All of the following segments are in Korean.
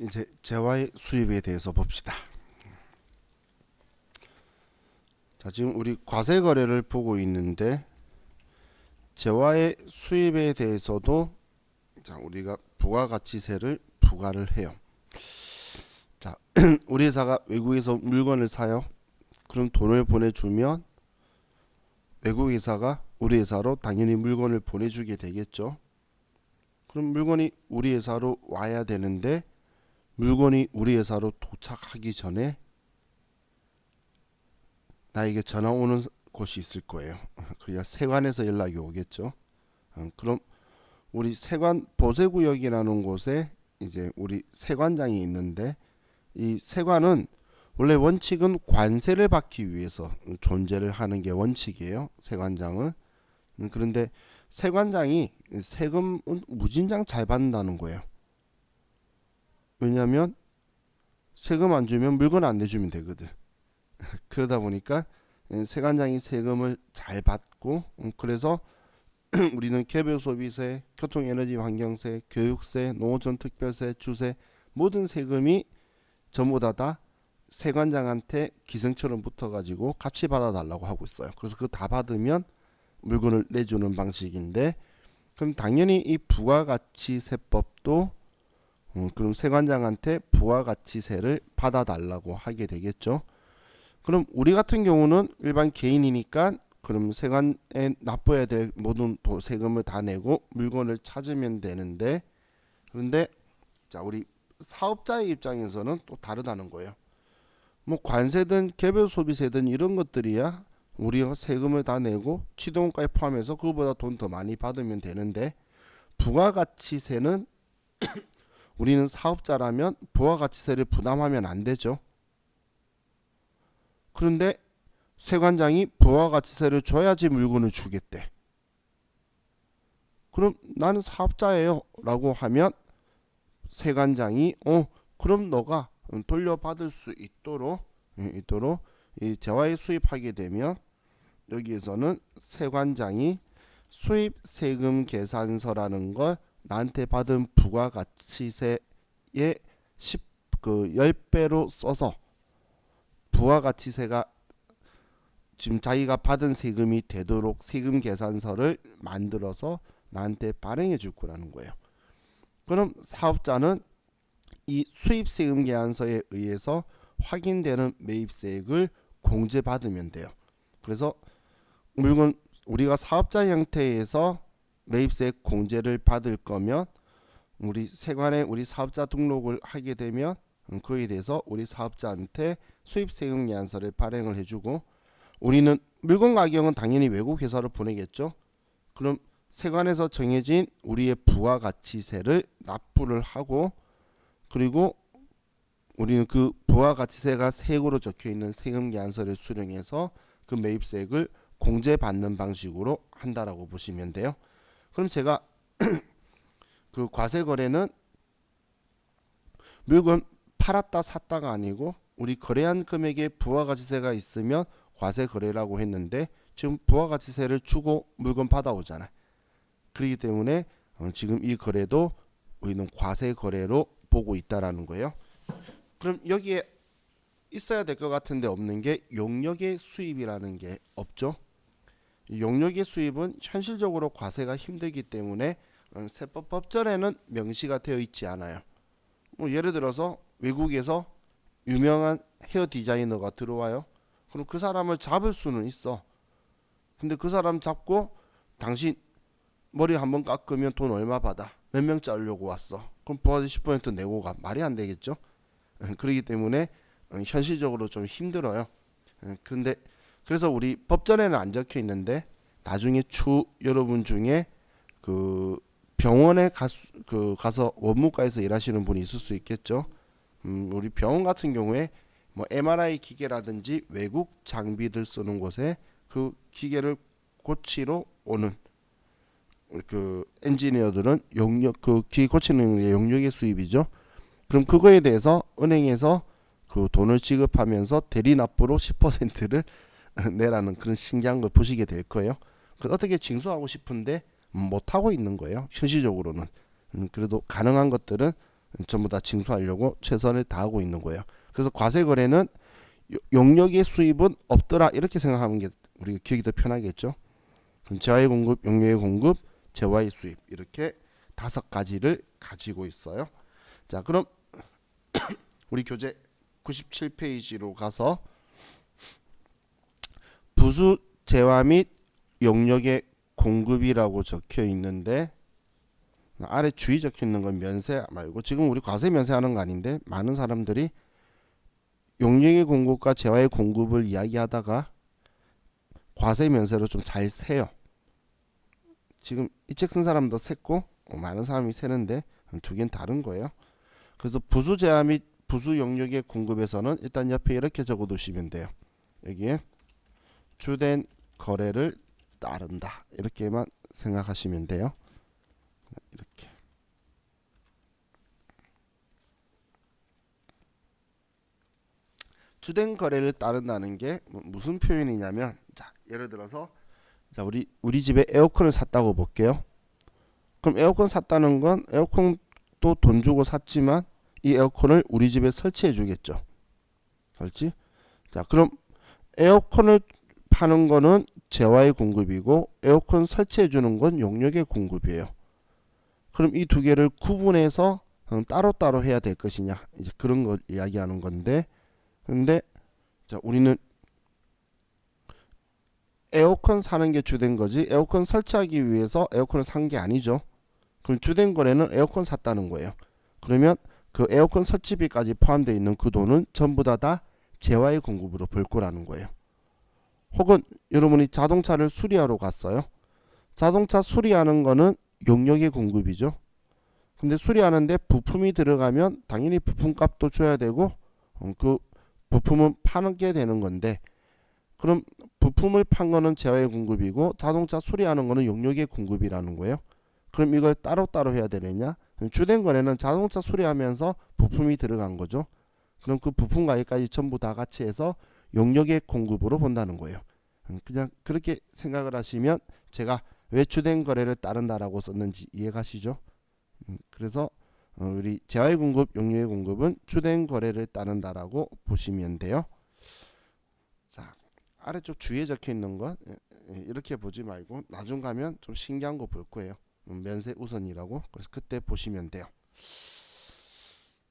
이제 재화의 수입에 대해서 봅시다. 자, 지금 우리 과세 거래를 보고 있는데 재화의 수입에 대해서도 자, 우리가 부가가치세를 부과를 해요. 자, 우리 회사가 외국에서 물건을 사요. 그럼 돈을 보내주면 외국 회사가 우리 회사로 당연히 물건을 보내주게 되겠죠. 그럼 물건이 우리 회사로 와야 되는데 물건이 우리 회사로 도착하기 전에 나에게 전화 오는 곳이 있을 거예요. 그러니까 세관에서 연락이 오겠죠. 그럼 우리 세관 보세구역이라는 곳에 이제 우리 세관장이 있는데 이 세관은 원래 원칙은 관세를 받기 위해서 존재를 하는 게 원칙이에요. 세관장은. 그런데 세관장이 세금은 무진장 잘 받는다는 거예요. 왜냐하면 세금 안 주면 물건 안 내주면 되거든. 그러다 보니까 세관장이 세금을 잘 받고 그래서 우리는 개별 소비세, 교통에너지 환경세, 교육세, 농어촌 특별세, 주세 모든 세금이 전부 다 세관장한테 기생처럼 붙어가지고 같이 받아달라고 하고 있어요. 그래서 그거 다 받으면 물건을 내주는 방식인데 그럼 당연히 이 부가가치세법도 그럼 세관장한테 부가가치세를 받아달라고 하게 되겠죠. 그럼 우리 같은 경우는 일반 개인이니까 그럼 세관에 납부해야 될 모든 세금을 다 내고 물건을 찾으면 되는데 그런데 자 우리 사업자의 입장에서는 또 다르다는 거예요. 뭐 관세든 개별 소비세든 이런 것들이야 우리가 세금을 다 내고 취득원가에 포함해서 그거보다 돈 더 많이 받으면 되는데 부가가치세는 우리는 사업자라면 부가가치세를 부담하면 안 되죠. 그런데 세관장이 부가가치세를 줘야지 물건을 주겠대. 그럼 나는 사업자예요 라고 하면 세관장이 그럼 너가 돌려받을 수 있도록 이 재화에 수입하게 되면 여기에서는 세관장이 수입 세금 계산서라는 걸 나한테 받은 부가가치세의 10배로 써서 부가가치세가 지금 자기가 받은 세금이 되도록 세금 계산서를 만들어서 나한테 발행해 줄 거라는 거예요. 그럼 사업자는 이 수입세금 계산서에 의해서 확인되는 매입세액을 공제받으면 돼요. 그래서 물건 우리가 사업자 형태에서 매입세액 공제를 받을 거면 우리 세관에 우리 사업자 등록을 하게 되면 그에 대해서 우리 사업자한테 수입세금 계산서를 발행을 해주고 우리는 물건 가격은 당연히 외국 회사로 보내겠죠. 그럼 세관에서 정해진 우리의 부가가치세를 납부를 하고 그리고 우리는 그 부가가치세가 세액으로 적혀있는 세금 계산서를 수령해서 그 매입세액을 공제받는 방식으로 한다라고 보시면 돼요. 그럼 제가 그 과세거래는 물건 팔았다 샀다가 아니고 우리 거래한 금액에 부가가치세가 있으면 과세거래라고 했는데 지금 부가가치세를 주고 물건 받아오잖아요. 그렇기 때문에 지금 이 거래도 우리는 과세거래로 보고 있다라는 거예요. 그럼 여기에 있어야 될 것 같은데 없는 게 용역의 수입이라는 게 없죠. 용역의 수입은 현실적으로 과세가 힘들기 때문에 세법 법전에는 명시가 되어 있지 않아요. 뭐 예를 들어서 외국에서 유명한 헤어 디자이너가 들어와요. 그럼 그 사람을 잡을 수는 있어. 근데 그 사람 잡고 당신 머리 한번 깎으면 돈 얼마 받아? 몇 명 자르려고 왔어. 그럼 부가세 10% 내고 가. 말이 안 되겠죠? 그렇기 때문에 현실적으로 좀 힘들어요. 그런데 그래서 우리 법전에는 안 적혀 있는데 나중에 여러분 중에 그 병원에 가서 원무과에서 일하시는 분이 있을 수 있겠죠. 우리 병원 같은 경우에 뭐 MRI 기계라든지 외국 장비들 쓰는 곳에 그 기계를 고치러 오는 그 엔지니어들은 용역 그 기계 고치는 게 용역의 수입이죠. 그럼 그거에 대해서 은행에서 그 돈을 지급하면서 대리 납부로 10%를 내라는 그런 신기한 걸 보시게 될 거예요. 어떻게 징수하고 싶은데 못 하고 있는 거예요. 현실적으로는. 그래도 가능한 것들은 전부 다 징수하려고 최선을 다하고 있는 거예요. 그래서 과세 거래는 용역의 수입은 없더라 이렇게 생각하는 게 우리가 기억이 더 편하겠죠. 그럼 재화의 공급, 용역의 공급, 재화의 수입 이렇게 5가지를 가지고 있어요. 자, 그럼 우리 교재 97페이지로 가서 부수 재화 및 용역의 공급이라고 적혀 있는데 아래 주의 적혀 있는 건 면세 말고 지금 우리 과세 면세하는 거 아닌데 많은 사람들이 용역의 공급과 재화의 공급을 이야기하다가 과세 면세로 좀 잘 세요. 지금 이 책 쓴 사람도 셌고 많은 사람이 세는데 두 개는 다른 거예요. 그래서 부수 재화 및 부수 용역의 공급에서는 일단 옆에 이렇게 적어 두시면 돼요. 여기에 주된 거래를 따른다 이렇게만 생각하시면 돼요. 이렇게 주된 거래를 따른다는 게 무슨 표현이냐면 자, 예를 들어서 자, 우리 집에 에어컨을 샀다고 볼게요. 그럼 에어컨 샀다는 건 에어컨도 돈 주고 샀지만 이 에어컨을 우리 집에 설치해 주겠죠. 설치? 자, 그럼 에어컨을 파는 거는 재화의 공급이고 에어컨 설치해 주는 건 용역의 공급이에요. 그럼 이 두 개를 구분해서 따로따로 해야 될 것이냐 이제 그런 걸 이야기하는 건데 근데 자, 우리는 에어컨 사는 게 주된 거지 에어컨 설치하기 위해서 에어컨을 산 게 아니죠. 그럼 주된 거래는 에어컨 샀다는 거예요. 그러면 그 에어컨 설치비까지 포함되어 있는 그 돈은 전부 다 재화의 공급으로 벌 거라는 거예요. 혹은 여러분이 자동차를 수리하러 갔어요. 자동차 수리하는 거는 용역의 공급이죠. 근데 수리하는데 부품이 들어가면 당연히 부품값도 줘야 되고 그 부품은 파는 게 되는 건데 그럼 부품을 판 거는 재화의 공급이고 자동차 수리하는 거는 용역의 공급이라는 거예요. 그럼 이걸 따로따로 해야 되느냐? 주된 거래는 자동차 수리하면서 부품이 들어간 거죠. 그럼 그 부품 가격까지 전부 다 같이 해서 용역의 공급으로 본다는 거예요. 그냥 그렇게 생각을 하시면 제가 왜 주된 거래를 따른다라고 썼는지 이해가시죠? 그래서 우리 재화의 공급, 용역의 공급은 주된 거래를 따른다라고 보시면 돼요. 자, 아래쪽 주위에 적혀 있는 것 이렇게 보지 말고 나중 가면 좀 신기한 거 볼 거예요. 면세 우선이라고. 그래서 그때 보시면 돼요.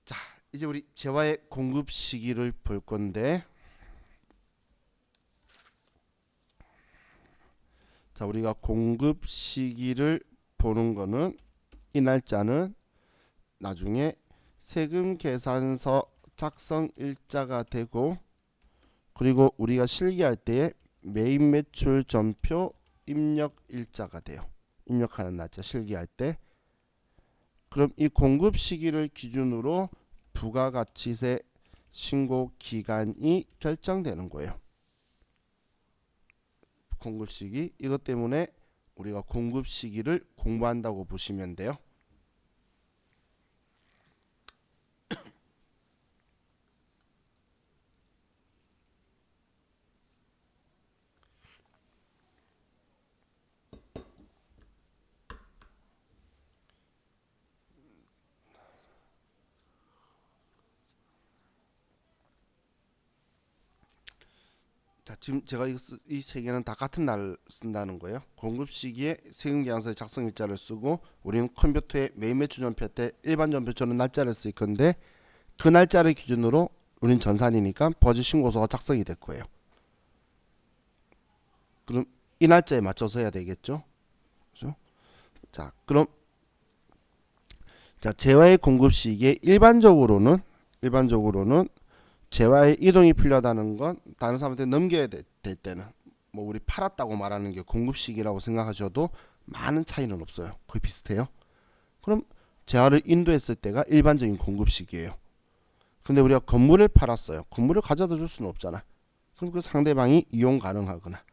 자, 이제 우리 재화의 공급 시기를 볼 건데 자, 우리가 공급 시기를 보는 거는 이 날짜는 나중에 세금 계산서 작성 일자가 되고 그리고 우리가 실기할 때에 매입 매출 전표 입력 일자가 돼요. 입력하는 날짜 실기할 때. 그럼 이 공급 시기를 기준으로 부가가치세 신고 기간이 결정되는 거예요. 공급 시기 이것 때문에 우리가 공급 시기를 공부한다고 보시면 돼요. 자, 지금 제가 이 세 개는 다 같은 날 쓴다는 거예요. 공급 시기에 세금계산서의 작성 일자를 쓰고 우리는 컴퓨터에 매입 매출 전표 때 일반 전표처럼 날짜를 쓸 건데 그 날짜를 기준으로 우린 전산이니까 버즈 신고서가 작성이 될 거예요. 그럼 이 날짜에 맞춰서 해야 되겠죠. 그렇죠? 자, 그럼 자, 재화의 공급 시기에 일반적으로는 재화의 이동이 필요하다는 건 다른 사람한테 넘겨야 될 때는 뭐 우리 팔았다고 말하는 게 공급 시기라고 생각하셔도 많은 차이는 없어요. 거의 비슷해요. 그럼 재화를 인도했을 때가 일반적인 공급 시기예요. 근데 우리가 건물을 팔았어요. 건물을 가져다 줄 수는 없잖아. 그럼 그 상대방이 이용 가능하거나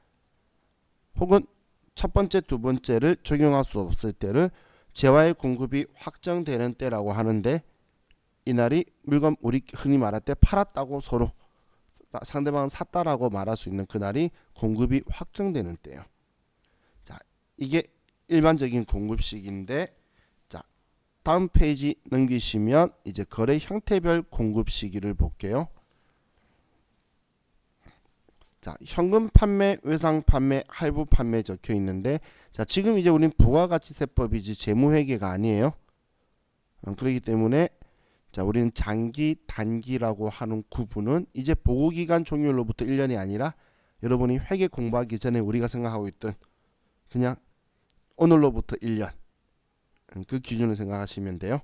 혹은 첫 번째, 두 번째를 적용할 수 없을 때를 재화의 공급이 확정되는 때라고 하는데 이날이 물건 우리 흔히 말할 때 팔았다고 서로 상대방은 샀다라고 말할 수 있는 그날이 공급이 확정되는 때예요. 자, 이게 일반적인 공급 시기인데 자, 다음 페이지 넘기시면 이제 거래 형태별 공급 시기를 볼게요. 자, 현금 판매, 외상 판매, 할부 판매 적혀 있는데, 자, 지금 이제 우린 부가가치세법이지 재무회계가 아니에요. 그렇기 때문에 자, 우리는 장기, 단기라고 하는 구분은 이제 보고기간 종료로부터 1년이 아니라 여러분이 회계 공부하기 전에 우리가 생각하고 있던 그냥 오늘로부터 1년 그 기준을 생각하시면 돼요.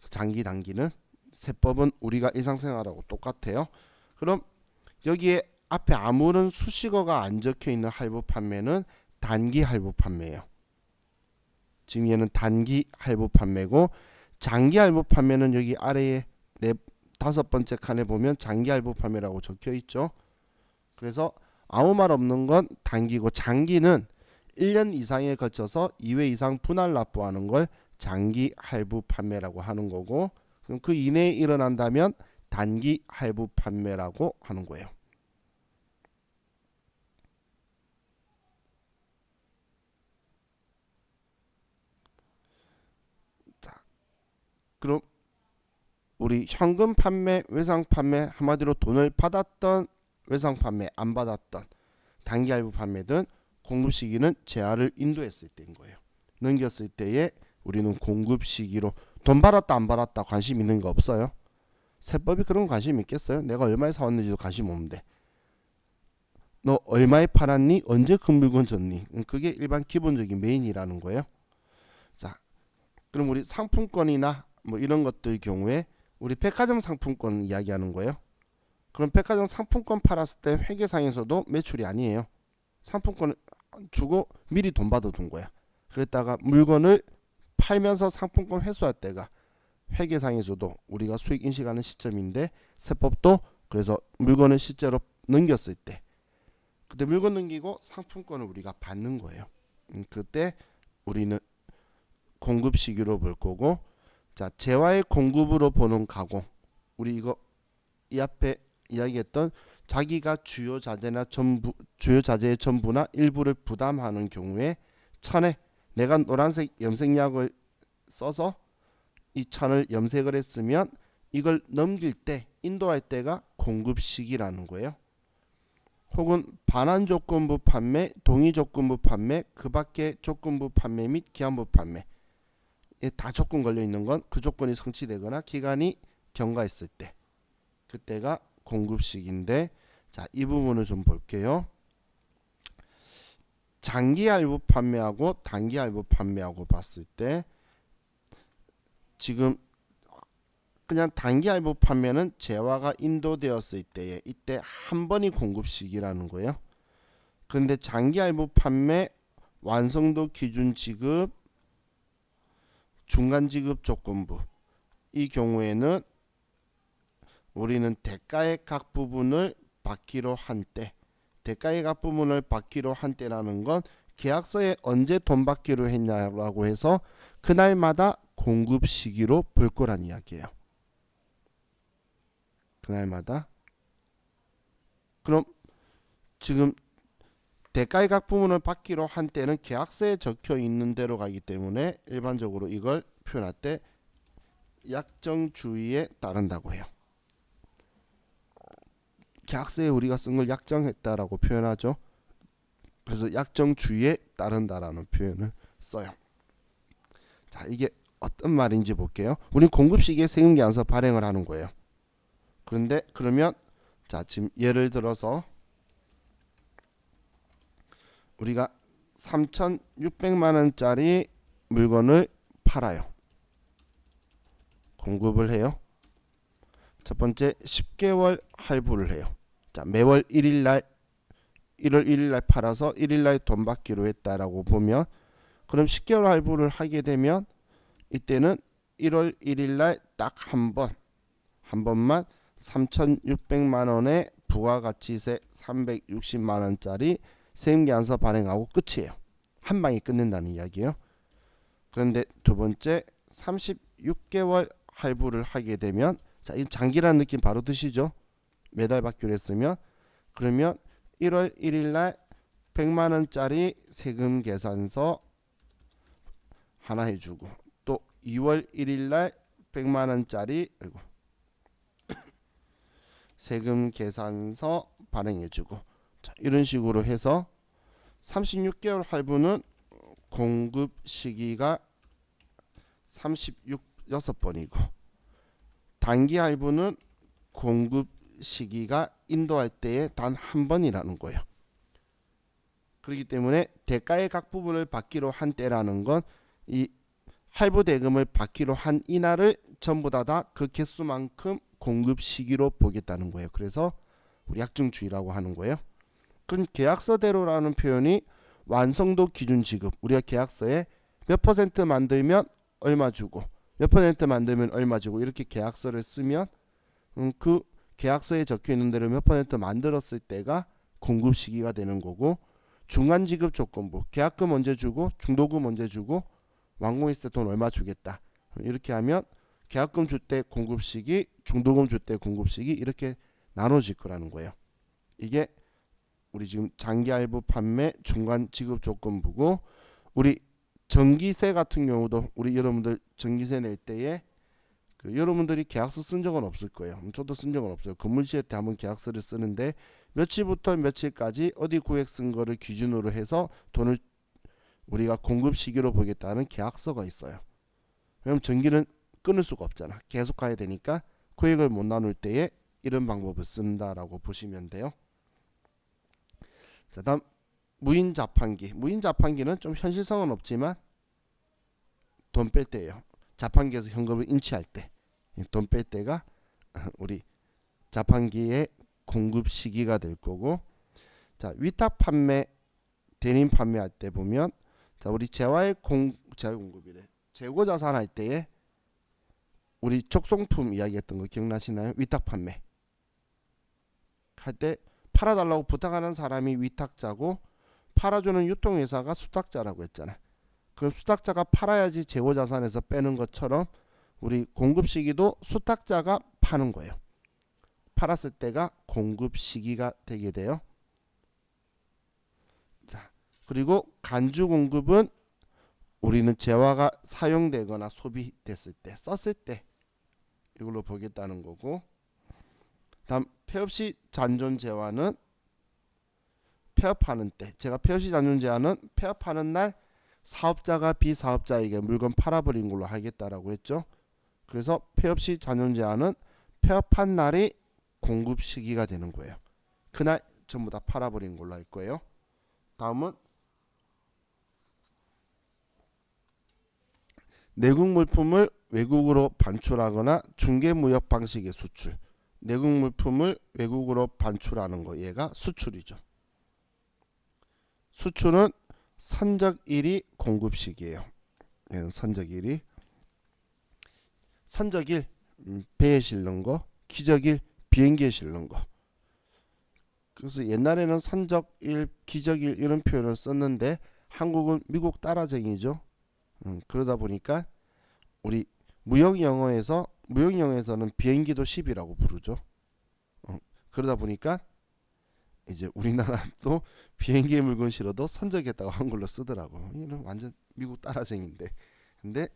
장기, 단기는 세법은 우리가 일상생활하고 똑같아요. 그럼 여기에 앞에 아무런 수식어가 안 적혀 있는 할부 판매는 단기 할부 판매예요. 지금 얘는 단기 할부 판매고, 장기 할부 판매는 여기 아래에 다섯 번째 칸에 보면 장기 할부 판매라고 적혀 있죠. 그래서 아무 말 없는 건 단기고, 장기는 1년 이상에 걸쳐서 2회 이상 분할 납부하는 걸 장기 할부 판매라고 하는 거고, 그럼 그 이내에 일어난다면 단기 할부 판매라고 하는 거예요. 자, 그럼 우리 현금 판매, 외상 판매, 한마디로 돈을 받았던 외상 판매, 안 받았던 단기 할부 판매든 공급 시기는 재화를 인도했을 때인 거예요. 넘겼을 때에 우리는 공급 시기로, 돈 받았다 안 받았다 관심 있는 거 없어요. 세법이 그런 관심 있겠어요? 내가 얼마에 사왔는지도 관심 없는데. 너 얼마에 팔았니? 언제 그 물건 줬니? 그게 일반 기본적인 메인이라는 거예요. 자, 그럼 우리 상품권이나 뭐 이런 것들 경우에 우리 백화점 상품권 이야기하는 거예요. 그럼 백화점 상품권 팔았을 때 회계상에서도 매출이 아니에요. 상품권을 주고 미리 돈 받아둔 거야. 그랬다가 물건을 팔면서 상품권 회수할 때가 회계상에서도 우리가 수익 인식하는 시점인데, 세법도 그래서 물건을 실제로 넘겼을 때, 그때 물건 넘기고 상품권을 우리가 받는 거예요. 그때 우리는 공급 시기로 볼 거고, 자, 재화의 공급으로 보는 가공, 우리 이거 이 앞에 이야기했던 자기가 주요 자재의 전부나 일부를 부담하는 경우에 천에 내가 노란색 염색약을 써서 이 천을 염색을 했으면 이걸 넘길 때, 인도할 때가 공급 시기라는 거예요. 혹은 반환 조건부 판매, 동의 조건부 판매, 그 밖의 조건부 판매 및 기한부 판매, 다 조건 걸려 있는 건 그 조건이 성취되거나 기간이 경과했을 때, 그때가 공급 시기인데, 자, 이 부분을 좀 볼게요. 장기 할부 판매하고 단기 할부 판매하고 봤을 때, 지금 그냥 단기 할부 판매는 재화가 인도되었을 때에 이때 한 번이 공급 시기라는 거예요. 그런데 장기 할부 판매 완성도 기준 지급, 중간 지급 조건부, 이 경우에는 우리는 대가의 각 부분을 받기로 한 때, 대가의 각 부분을 받기로 한 때라는 건 계약서에 언제 돈 받기로 했냐라고 해서 그날마다 공급 시기로 볼 거란 이야기예요. 그날마다. 그럼 지금 대가의 각 부분을 받기로 한 때는 계약서에 적혀 있는 대로 가기 때문에 일반적으로 이걸 표현할 때 약정주의에 따른다고 해요. 계약서에 우리가 쓴 걸 약정했다라고 표현하죠. 그래서 약정주의에 따른다라는 표현을 써요. 자, 이게 어떤 말인지 볼게요. 우리 공급 시기에 세금계산서 발행을 하는 거예요. 그런데 그러면 자, 지금 예를 들어서 우리가 3,600만 원짜리 물건을 팔아요. 공급을 해요. 첫 번째 10개월 할부를 해요. 자, 매월 1일 날 1월 1일 날 팔아서 1일 날 돈 받기로 했다라고 보면, 그럼 10개월 할부를 하게 되면 이때는 1월 1일 날 딱 한 번만 3,600만 원의 부가가치세 360만 원짜리 세금계산서 발행하고 끝이에요. 한 방에 끝낸다는 이야기예요. 그런데 두 번째 36개월 할부를 하게 되면, 자, 이 장기라는 느낌 바로 드시죠? 매달 받기로 했으면, 그러면 1월 1일 날 100만 원짜리 세금 계산서 하나 해주고, 또 2월 1일 날 100만 원짜리 세금 계산서 발행해주고, 자, 이런 식으로 해서 36개월 할부는 공급 시기가 36번이고 단기 할부는 공급 시기가 인도할 때에 단 한 번이라는 거예요. 그렇기 때문에 대가의 각 부분을 받기로 한 때라는 건 이 할부 대금을 받기로 한 이날을 전부 다 그 개수만큼 공급 시기로 보겠다는 거예요. 그래서 우리 약정주의라고 하는 거예요. 그럼 계약서대로라는 표현이 완성도 기준 지급, 우리가 계약서에 몇 퍼센트 만들면 얼마 주고 몇 퍼센트 만들면 얼마 주고 이렇게 계약서를 쓰면 그 계약서에 적혀 있는 대로 몇 퍼센트 만들었을 때가 공급 시기가 되는 거고, 중간 지급 조건부, 계약금 언제 주고 중도금 언제 주고 완공했을 때 돈 얼마 주겠다, 이렇게 하면 계약금 줄 때 공급 시기, 중도금 줄 때 공급 시기 이렇게 나눠질 거라는 거예요. 이게 우리 지금 장기 할부 판매 중간 지급 조건부고, 우리 전기세 같은 경우도 우리 여러분들 전기세 낼 때에 여러분들이 계약서 쓴 적은 없을 거예요. 저도 쓴 적은 없어요. 건물시에 때 한번 계약서를 쓰는데 며칠부터 며칠까지 어디 구획 쓴 거를 기준으로 해서 돈을 우리가 공급 시기로 보겠다는 계약서가 있어요. 왜냐면 전기는 끊을 수가 없잖아. 계속 가야 되니까 구획을 못 나눌 때에 이런 방법을 쓴다라고 보시면 돼요. 자, 다음 무인 자판기. 무인 자판기는 좀 현실성은 없지만 돈 뺄 때예요. 자판기에서 현금을 인치할 때 돈 뺄 때가 우리 자판기의 공급 시기가 될 거고, 자, 위탁 판매, 대림 판매할 때 보면, 자, 우리 재화의 공급이래. 재고 자산 할 때에 우리 적송품 이야기했던 거 기억나시나요? 위탁 판매 할 때 팔아달라고 부탁하는 사람이 위탁자고 팔아주는 유통회사가 수탁자라고 했잖아. 그럼 수탁자가 팔아야지 재고 자산에서 빼는 것처럼 우리 공급 시기도 수탁자가 파는 거예요. 팔았을 때가 공급 시기가 되게 돼요. 자, 그리고 간주 공급은 우리는 재화가 사용되거나 소비됐을 때, 썼을 때 이걸로 보겠다는 거고, 다음 폐업시 잔존 재화는 폐업하는 때, 제가 폐업시 잔존 재화는 폐업하는 날 사업자가 비사업자에게 물건 팔아버린 걸로 하겠다라고 했죠. 그래서 폐업시 잔존 재화는 폐업한 날이 공급 시기가 되는 거예요. 그날 전부 다 팔아버린 걸로 할 거예요. 다음은 내국 물품을 외국으로 반출하거나 중개무역 방식의 수출. 내국 물품을 외국으로 반출하는 거, 얘가 수출이죠. 수출은 선적일이 공급 시기예요. 얘는 선적일이. 선적일 배에 실는 거, 기적일 비행기에 실는 거. 그래서 옛날에는 선적일, 기적일 이런 표현을 썼는데 한국은 미국 따라쟁이죠. 그러다 보니까 우리 무역영어에서는 비행기도 ship이라고 부르죠. 그러다 보니까 이제 우리나라도 비행기에 물건 실어도 선적했다고 한글로 쓰더라고. 이는 완전 미국 따라쟁인데. 근데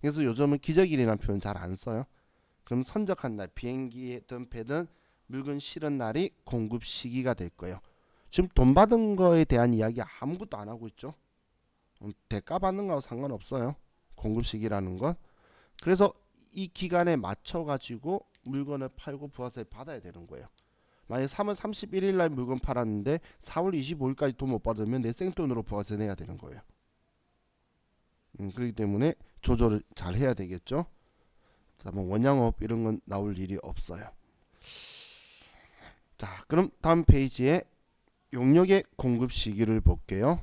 그래서 요즘은 기적일이라는 표현 잘 안 써요. 그럼 선적한 날, 비행기든 배든 물건 실은 날이 공급 시기가 될 거예요. 지금 돈 받은 거에 대한 이야기 아무것도 안 하고 있죠. 대가 받는 거하고 상관없어요. 공급 시기라는 건. 그래서 이 기간에 맞춰 가지고 물건을 팔고 부가세를 받아야 되는 거예요. 만약 3월 31일 날 물건 팔았는데 4월 25일까지 돈 못 받으면 내 생돈으로 부가세 내야 되는 거예요. 그렇기 때문에 조절을 잘 해야 되겠죠. 자, 뭐 원양업 이런 건 나올 일이 없어요. 자, 그럼 다음 페이지에 용역의 공급 시기를 볼게요.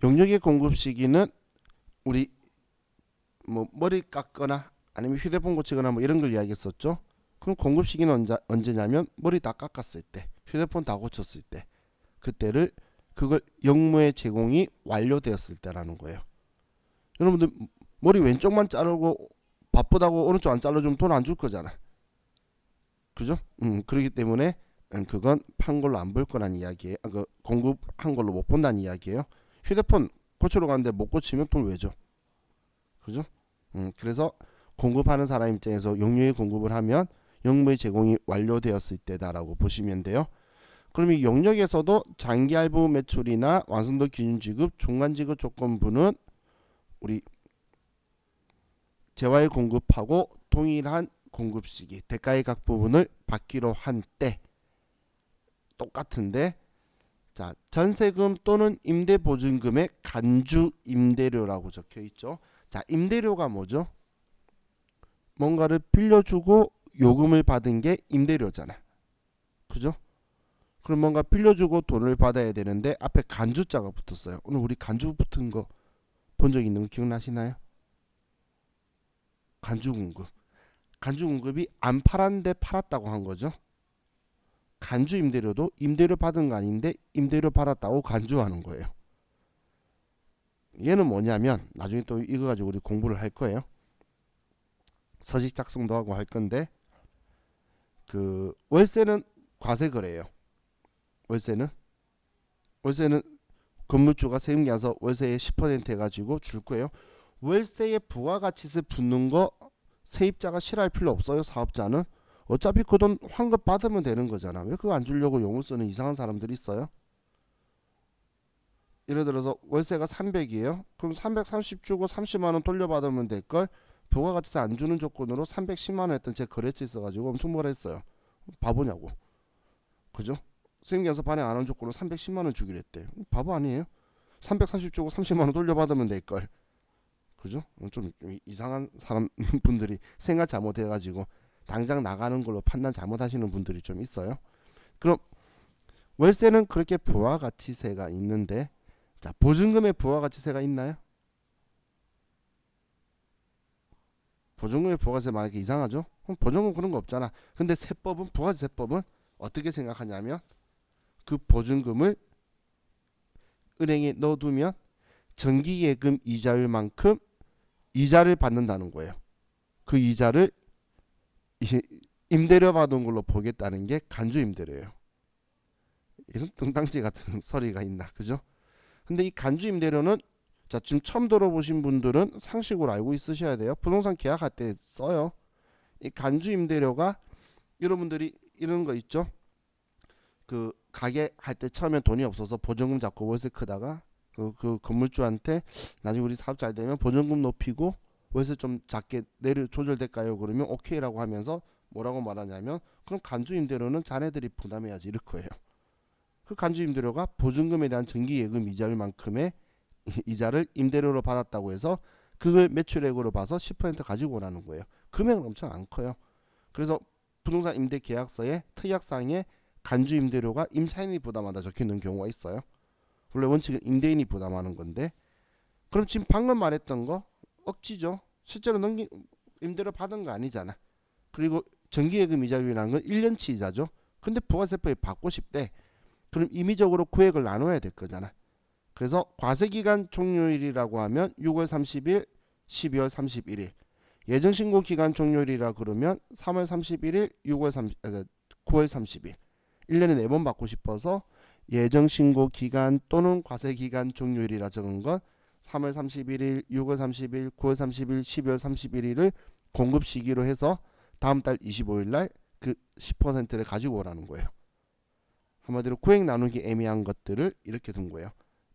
용역의 공급 시기는 우리 뭐 머리 깎거나 아니면 휴대폰 고치거나 뭐 이런 걸 이야기했었죠. 그럼 공급 시기는 언제냐면 머리 다 깎았을 때, 휴대폰 다 고쳤을 때, 그때를 그걸 영무의 제공이 완료되었을 때라는 거예요. 여러분들 머리 왼쪽만 자르고 바쁘다고 오른쪽 안 잘라주면 돈 안 줄 거잖아. 그죠? 그렇기 때문에 그건 판 걸로 안 볼 거란 이야기예요. 공급한 걸로 못 본다는 이야기예요. 휴대폰 고치러 갔는데 못 고치면 돈 왜 줘? 그죠? 그래서 공급하는 사람 입장에서 용료의 공급을 하면 영무의 제공이 완료되었을 때다라고 보시면 돼요. 그럼 이 영역에서도 장기 할부 매출이나 완성도 기준 지급, 중간 지급 조건부는 우리 재화의 공급하고 동일한 공급 시기, 대가의 각 부분을 받기로 한 때 똑같은데, 자, 전세금 또는 임대보증금의 간주 임대료라고 적혀 있죠. 자, 임대료가 뭐죠? 뭔가를 빌려주고 요금을 받은 게 임대료잖아. 그죠? 그럼 뭔가 빌려주고 돈을 받아야 되는데 앞에 간주자가 붙었어요. 오늘 우리 간주 붙은 거 본 적 있는 거 기억나시나요? 간주 공급. 간주 공급이 안 팔았는데 팔았다고 한 거죠. 간주 임대료도 임대료 받은 거 아닌데 임대료 받았다고 간주하는 거예요. 얘는 뭐냐면 나중에 또 이거 가지고 우리 공부를 할 거예요. 서식 작성도 하고 할 건데, 그 월세는 과세 거래예요. 월세는 건물주가 세금 내서 월세의 10% 해가지고 줄 거예요. 월세에 부가가치세 붙는 거 세입자가 싫어할 필요 없어요. 사업자는 어차피 그 돈 환급 받으면 되는 거잖아. 왜 그거 안 주려고 용을 쓰는 이상한 사람들이 있어요? 예를 들어서 월세가 300이에요. 그럼 330 주고 30만 원 돌려받으면 될 걸 부가가치세 안 주는 조건으로 310만 원 했던 제 거래처 있어가지고 엄청 뭐라 했어요. 바보냐고. 그죠? 세금계산서 발행 안 한 조건으로 310만 원 주기로 했대. 바보 아니에요? 330 주고 30만 원 돌려받으면 될 걸. 그죠? 좀 이상한 사람 분들이 생각 잘못해가지고 당장 나가는 걸로 판단 잘못하시는 분들이 좀 있어요. 그럼 월세는 그렇게 부가가치세가 있는데, 자, 보증금에 부가가치세가 있나요? 보증금에 부가세 말하기 이상하죠? 그럼 보증금 그런 거 없잖아. 근데 세법은, 부가세법은 어떻게 생각하냐면 그 보증금을 은행에 넣어두면 정기예금 이자율만큼 이자를 받는다는 거예요. 그 이자를 임대료 받은 걸로 보겠다는 게 간주 임대료예요. 이런 뚱땅지 같은 소리가 있나, 그죠? 근데 이 간주 임대료는, 자, 지금 처음 들어보신 분들은 상식으로 알고 있으셔야 돼요. 부동산 계약할 때 써요. 이 간주 임대료가 여러분들이 이런 거 있죠? 그 가게 할 때 처음에 돈이 없어서 보증금 잡고 월세 크다가 그 건물주한테 나중에 우리 사업 잘 되면 보증금 높이고 월세 좀 작게 내려 조절될까요? 그러면 오케이라고 하면서 뭐라고 말하냐면, 그럼 간주 임대료는 자네들이 부담해야지, 이럴 거예요. 그 간주 임대료가 보증금에 대한 정기 예금 이자율만큼의 이자를 임대료로 받았다고 해서 그걸 매출액으로 봐서 10% 가지고 오라는 거예요. 금액은 엄청 안 커요. 그래서 부동산 임대 계약서에 특약사항에 간주 임대료가 임차인이 부담한다 적혀 있는 경우가 있어요. 원래 원칙은 임대인이 부담하는 건데, 그럼 지금 방금 말했던 거 억지죠. 실제로 임대료 받은 거 아니잖아. 그리고 정기예금 이자율이라는 건 1년치 이자죠. 근데 부가세법이 받고 싶대. 그럼 임의적으로 구획을 나눠야 될 거잖아. 그래서 과세기간 종료일이라고 하면 6월 30일, 12월 31일. 예정신고 기간 종료일이라 그러면 3월 31일, 9월 30일. 1년에 4번 받고 싶어서 예정신고 기간 또는 과세기간 종료일이라 적은 건 3월 31일, 6월 30일, 9월 30일, 12월 31일을 공급 시기로 해서 다음 달 25일 날 그 10%를 가지고 오라는 거예요. 한마디로 구획 나누기 애매한 것들을 이렇게 둔 거예요.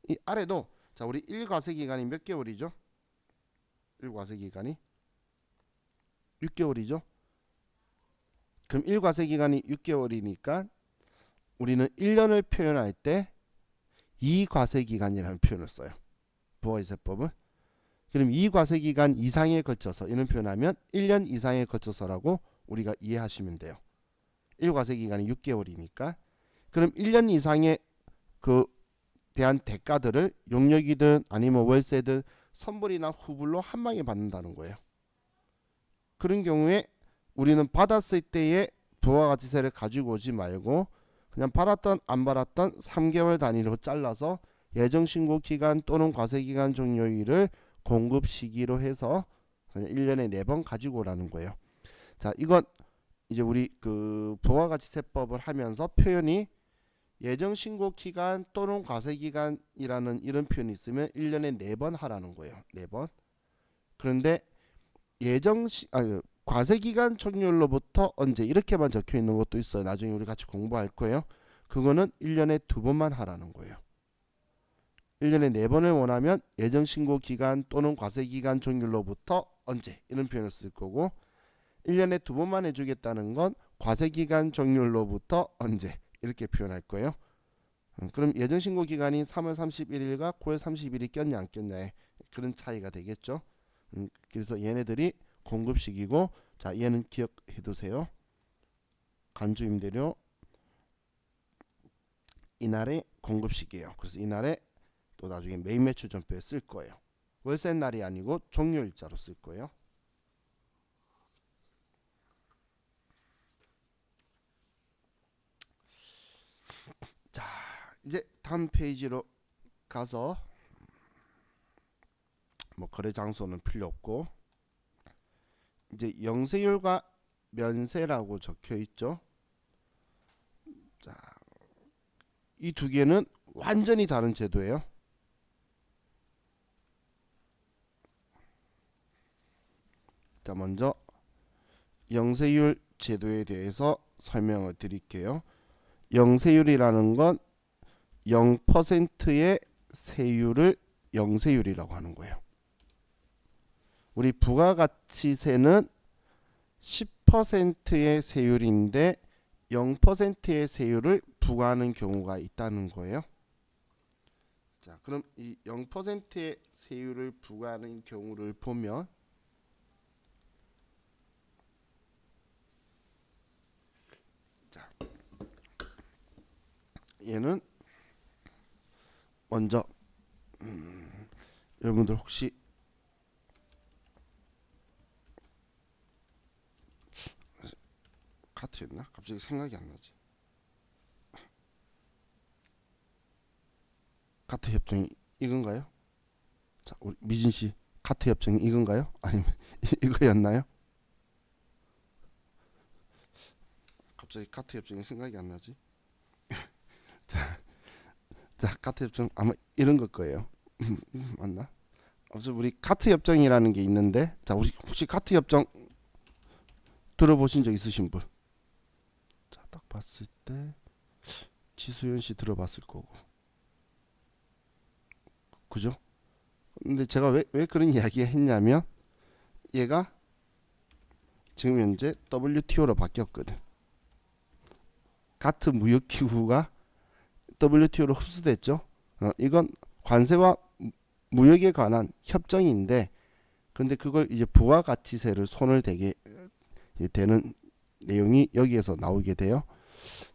이 아래도, 자, 우리 1과세기간이 몇 개월이죠? 1과세기간이 6개월이죠? 그럼 1과세기간이 6개월이니까 우리는 1년을 표현할 때 2과세기간이라는 표현을 써요. 부가세법은. 그럼 2과세기간 이상에 거쳐서 이런 표현하면 1년 이상에 거쳐서라고 우리가 이해하시면 돼요. 1과세기간이 6개월이니까. 그럼 1년 이상의 그 대한 대가들을 용역이든 아니면 월세든 선불이나 후불로 한 방에 받는다는 거예요. 그런 경우에 우리는 받았을 때의 부가가치세를 가지고 오지 말고 그냥 받았던 안 받았던 3개월 단위로 잘라서 예정신고 기간 또는 과세기간 종료일을 공급 시기로 해서 1년에 4번 가지고 오라는 거예요. 자, 이건 이제 우리 그 부가가치세법을 하면서 표현이 예정 신고 기간 또는 과세 기간이라는 이런 표현이 있으면 1년에 4번 하라는 거예요. 4번. 그런데 과세 기간 종료로부터 언제 이렇게만 적혀 있는 것도 있어요. 나중에 우리 같이 공부할 거예요. 그거는 1년에 2번만 하라는 거예요. 1년에 4번을 원하면 예정 신고 기간 또는 과세 기간 종료로부터 언제 이런 표현을 쓸 거고 1년에 2번만 해주겠다는 건 과세 기간 종료로부터 언제 이렇게 표현할 거예요. 그럼 예정 신고 기간이 3월 31일과 9월 30일이 꼈냐 안 꼈냐에 그런 차이가 되겠죠. 그래서 얘네들이 공급식이고 자 얘는 기억해 두세요. 간주임대료 이날의 공급식이에요. 그래서 이날에 또 나중에 매입 매출 전표에 쓸 거예요. 월세 날이 아니고 종료일자로 쓸 거예요. 자 이제 다음 페이지로 가서 뭐 거래 장소는 필요 없고 이제 영세율과 면세라고 적혀 있죠. 자, 이 두 개는 완전히 다른 제도예요. 자, 먼저 영세율 제도에 대해서 설명을 드릴게요. 영세율이라는 건 0%의 세율을 영세율이라고 하는 거예요. 우리 부가가치세는 10%의 세율인데 0%의 세율을 부과하는 경우가 있다는 거예요. 자, 그럼 이 0%의 세율을 부과하는 경우를 보면 자, 얘는 먼저 여러분들 혹시 카트였나? 갑자기 생각이 안 나지. 카트 협정이 이건가요? 자, 우리 미진 씨 카트 협정이 이건가요? 아니면 이거였나요? 갑자기 카트 협정이 생각이 안 나지. 자, 카트 협정 아마 이런 걸 거예요. 맞나? 아무튼 우리 카트 협정이라는 게 있는데, 자, 우리 혹시 카트 협정 들어보신 적 있으신 분? 자, 딱 봤을 때 지수연 씨 들어봤을 거고, 그죠? 근데 제가 왜 그런 이야기 했냐면 얘가 지금 현재 WTO로 바뀌었거든. 가트 무역 기구가 WTO로 흡수됐죠. 이건 관세와 무역에 관한 협정인데, 근데 그걸 이제 부가가치세를 손을 대게 되는 내용이 여기에서 나오게 돼요.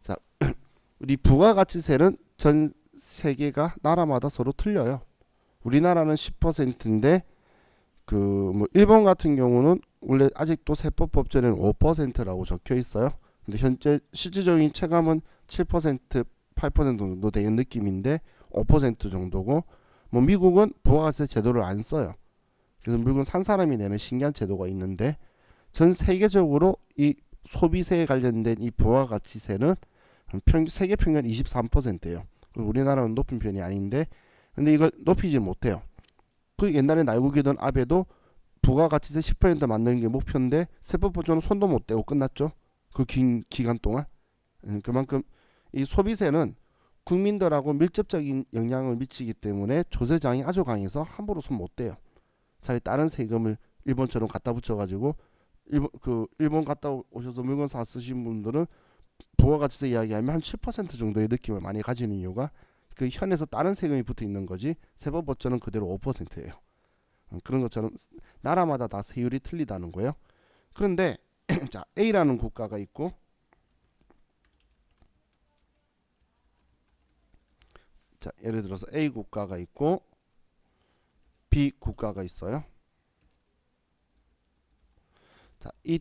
자, 우리 부가가치세는 전 세계가 나라마다 서로 틀려요. 우리나라는 10%인데 그 뭐 일본 같은 경우는 원래 아직도 세법법전에는 5%라고 적혀 있어요. 근데 현재 실질적인 체감은 7%, 8% 정도 되는 느낌인데 5% 정도고 뭐 미국은 부가가치세 제도를 안 써요. 그래서 물건 산 사람이 내는 신기한 제도가 있는데 전 세계적으로 이 소비세에 관련된 이 부가가치세는 세계 평균 23%예요. 우리나라는 높은 편이 아닌데 근데 이걸 높이지 못해요. 그 옛날에 날고 기던 아베도 부가가치세 10% 만드는 게 목표인데 세법보조는 손도 못 대고 끝났죠. 그 긴 기간 동안. 그만큼 이 소비세는 국민들하고 밀접적인 영향을 미치기 때문에 조세장이 아주 강해서 함부로 손 못 대요. 차라리 다른 세금을 일본처럼 갖다 붙여가지고 일본 갔다 오셔서 물건 사 쓰신 분들은 부가가치세 이야기하면 한 7% 정도의 느낌을 많이 가지는 이유가 그 현에서 다른 세금이 붙어 있는 거지 세법보조는 그대로 5%예요. 그런 것처럼 나라마다 다 세율이 틀리다는 거예요. 그런데 자 A라는 국가가 있고 자 예를 들어서 A 국가가 있고 B 국가가 있어요. 자, 이